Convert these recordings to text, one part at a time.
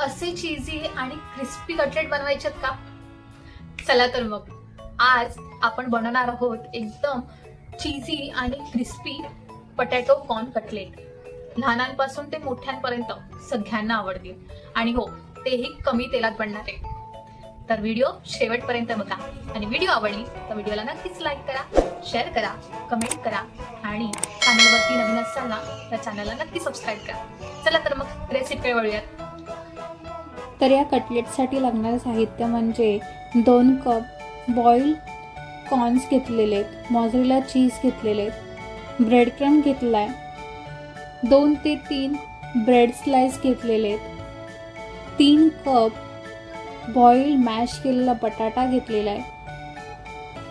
असे चीजी आणि crispy cutlet बनवायचे का? चला तर मग आज आपण बनवणार आहोत एकदम चीजी आणि क्रिस्पी पोटॅटो कॉर्न कटलेट. लहानांपासून ते मोठ्यांपर्यंत सगळ्यांना आवडतील आणि हो, तेही कमी तेलात बनणार आहे. तर व्हिडिओ शेवटपर्यंत बघा आणि व्हिडिओ आवडली तर व्हिडिओला नक्कीच लाईक करा, शेअर करा, कमेंट करा आणि चॅनलवरती नवीन असाल ना तर चॅनलला नक्की सबस्क्राईब करा. चला तर मग रेसिपीकडे वळूयात. तर या कटलेटसाठी लागणारं साहित्य म्हणजे 2 कप बॉईल कॉर्न्स घेतलेले आहेत, मॉझरेला चीज घेतलेले आहेत, ब्रेड क्रम्ब घेतला आहे, 2 ते 3 ब्रेड स्लाइस घेतलेले आहेत, 3 कप बॉईल मॅश केलेला बटाटा घेतलेला आहे,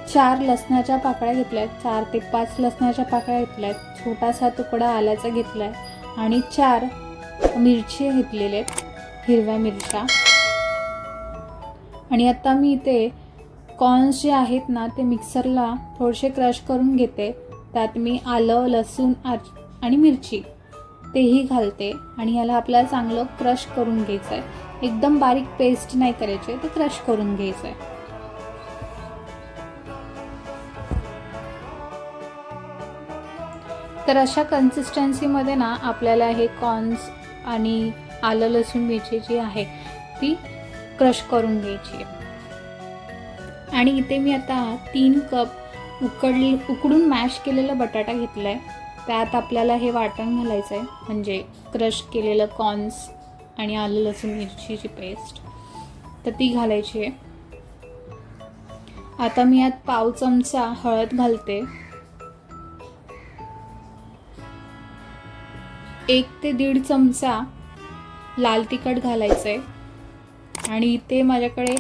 4 लसणाच्या पाकळ्या घेतल्या आहेत, 4 ते 5 लसणाच्या पाकळ्या घेतल्या आहेत, छोटासा तुकडा आल्याचा घेतला आहे आणि 4 मिरची घेतलेले आहेत, हिरव्या मिरच्या. आणि आता मी इथे कॉर्न्स जे आहेत ना ते मिक्सरला थोडेसे क्रश करून घेते. त्यात मी आलं, लसूण आणि मिरची तेही घालते आणि ह्याला आपल्याला चांगलं क्रश करून घ्यायचं आहे. एकदम बारीक पेस्ट नाही करायची आहे, ते क्रश करून घ्यायचं आहे. तर अशा कन्सिस्टन्सीमध्ये ना आपल्याला हे कॉर्न्स आणि आलं, लसूण, मिरची जी आहे ती क्रश करून घ्यायची. आणि इथे मी आता 3 कप उकडून मॅश केलेला बटाटा घेतला आहे. त्यात आपल्याला हे वाटण घालायचं आहे, म्हणजे क्रश केलेलं कॉर्न्स आणि आलं, लसूण, मिरचीची पेस्ट, तर ती घालायची आहे. आता मी यात पाव चमचा हळद घालते, 1 ते 1.5 चमचा लाल तिखट घालायचं आहे. आणि इथे माझ्याकडे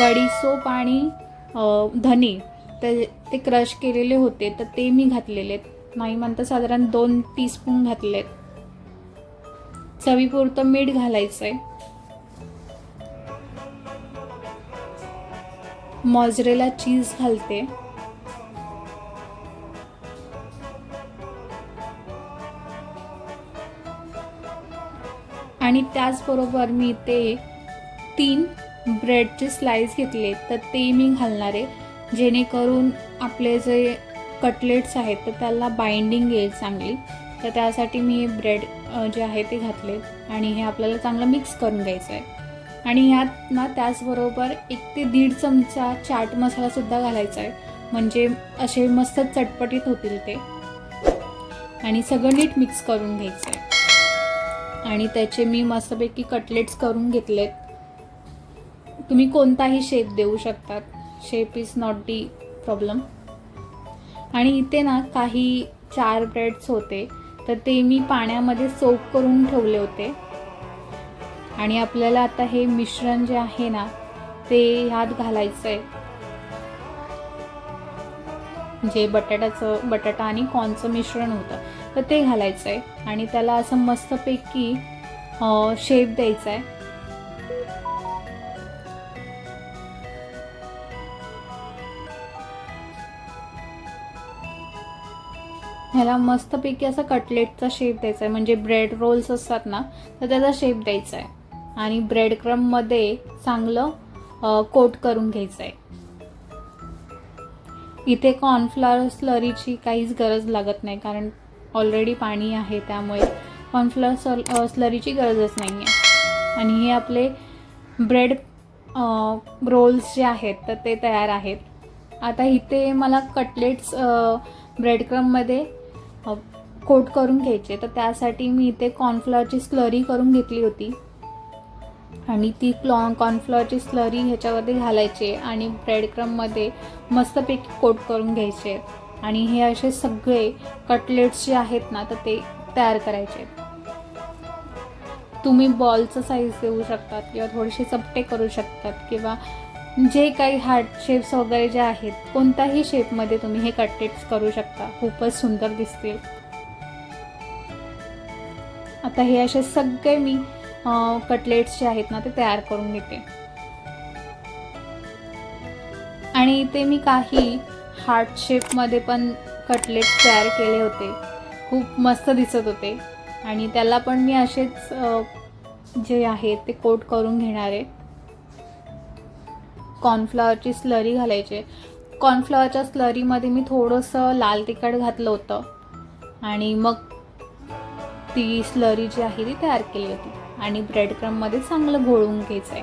बडीसोप आणि धने ते क्रश केलेले होते, तर ते मी घातलेले आहेत. नाही म्हणता साधारण 2 टीस्पून घातलेत. चवीपुरतं मीठ घालायचं आहे. मॉझरेला चीज घालते. आणि त्याचबरोबर मी इथे 3 ब्रेडचे स्लाइस घेतले, तर ते मी घालणार आहे, जेणेकरून आपले जे कटलेट्स आहेत तर त्याला बाइंडिंग येईल चांगली. तर त्यासाठी मी हे ब्रेड जे आहे ते घातले आणि हे आपल्याला चांगलं मिक्स करून घ्यायचं आहे. आणि ह्यात ना त्याचबरोबर 1 ते 1.5 चमचा चाट मसालासुद्धा घालायचा आहे, म्हणजे असे मस्त चटपटीत होतील ते. आणि सगळं नीट मिक्स करून घ्यायचं आहे. आणि त्याचे मी मस्तपैकी कटलेट्स करून घेतलेत. तुम्ही कोणताही शेप देऊ शकतात, shape is not the problem. आणि इथे ना काही 4 ब्रेड्स होते, तर ते मी पाण्यामध्ये सोक करून ठेवले होते. आणि आपल्याला आता हे मिश्रण जे आहे ना ते ह्यात घालायचं आहे, जे बटाटा आणि कॉर्नचं मिश्रण होतं तर ते घालायचं आहे. आणि त्याला असं मस्तपैकी शेप द्यायचा आहे. ह्याला मस्तपैकी असा कटलेटचा शेप द्यायचा आहे, म्हणजे ब्रेड रोल्स असतात ना तर त्याचा शेप द्यायचा आहे. आणि ब्रेड क्रम्बमध्ये चांगलं कोट करून घ्यायचं आहे. इथे कॉर्नफ्लॉवर स्लरीची काहीच गरज लागत नाही, कारण ऑलरेडी पाणी आहे, त्यामुळे कॉर्नफ्लॉवर स्लरीची गरजच नाही आहे. आणि हे आपले ब्रेड रोल्स जे आहेत तर ते तयार आहेत. आता इथे मला कटलेट्स ब्रेड क्रम्बमध्ये कोट करून घ्यायचे, तर त्यासाठी मी इथे कॉर्नफ्लॉवरची स्लरी करून घेतली होती आणि ती कॉर्नफ्लॉवरची स्लरी ह्याच्यावरती घालायचे आणि ब्रेड क्रम्बमध्ये मस्तपैकी कोट करून घ्यायचे. आणि हे असे सगळे कटलेट्स जे आहेत ना तर ते तयार करायचे. तुम्ही बॉलचं साईज देऊ शकतात किंवा थोडेसे चपटे करू शकतात, किंवा जे काही हार्ट शेप्स वगैरे जे आहेत कोणत्याही शेपमध्ये तुम्ही हे कटलेट्स करू शकता, खूपच सुंदर दिसतील. आता हे असे सगळे मी कटलेट्स जे आहेत ना ते तयार करून घेते. आणि इथे मी काही हार्ट शेपमध्ये पण कटलेट्स तयार केले होते, खूप मस्त दिसत होते. आणि त्याला पण मी असेच जे आहे ते कोट करून घेणार आहे. कॉर्नफ्लॉवरची स्लरी घालायची. कॉर्नफ्लॉवरच्या स्लरीमध्ये मी थोडंसं लाल तिखट घातलं होतं आणि मग ती स्लरी जी आहे ती तयार केली होती आणि ब्रेड क्रममध्ये चांगलं घोळवून घ्यायचं आहे.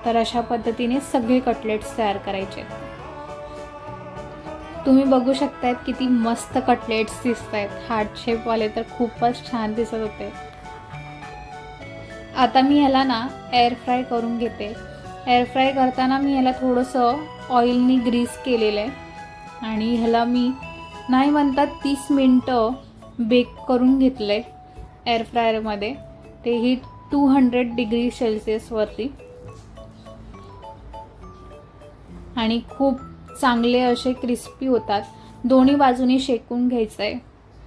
तर अशा पद्धतीने सगळे कटलेट्स तयार करायचे. तुम्ही बघू शकतायत किती मस्त कटलेट्स दिसत आहेत. हार्ट शेपवाले तर खूपच छान दिसत होते. आता मी ह्याला ना एअर फ्राय करून घेते. एअर फ्राय करताना मी ह्याला थोडंसं ऑइलनी ग्रीस केलेलं आहे आणि ह्याला मी नाही म्हणतात 30 मिनटं बेक करून घेतलं आहे एअर फ्रायरमध्ये, तेही 200 डिग्री सेल्सिअसवरती. आणि खूप चांगले असे क्रिस्पी होतात. दोन्ही बाजूनी शेकून घ्यायचं आहे.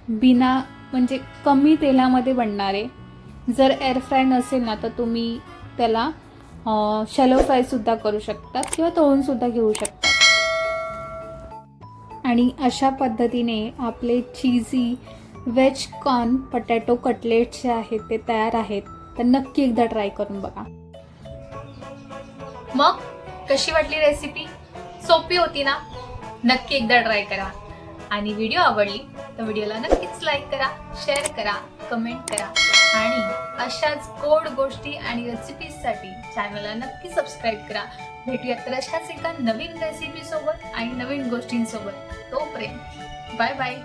बिना म्हणजे कमी तेलामध्ये बनणारे. जर एअर फ्राय नसेल ना तर तुम्ही त्याला शॅलो फ्रायसुद्धा करू शकता किंवा तळूनसुद्धा घेऊ शकता. आणि अशा पद्धतीने आपले चीझी वेज कॉर्न पटॅटो कटलेट्स जे आहेत ते तयार आहेत. तर नक्की एकदा ट्राय करून बघा. मग कशी वाटली रेसिपी? सोपी होती ना? नक्की एकदा ट्राय करा. आणि व्हिडिओ आवडली तर व्हिडिओला नक्कीच लाईक करा, शेअर करा, कमेंट करा आणि अशाच गोड गोष्टी आणि रेसिपीजसाठी चॅनलला नक्की सबस्क्राईब करा. भेटूयात तर अशाच एका नवीन रेसिपी सोबत आणि नवीन गोष्टींसोबत. तोपर्यंत बाय बाय.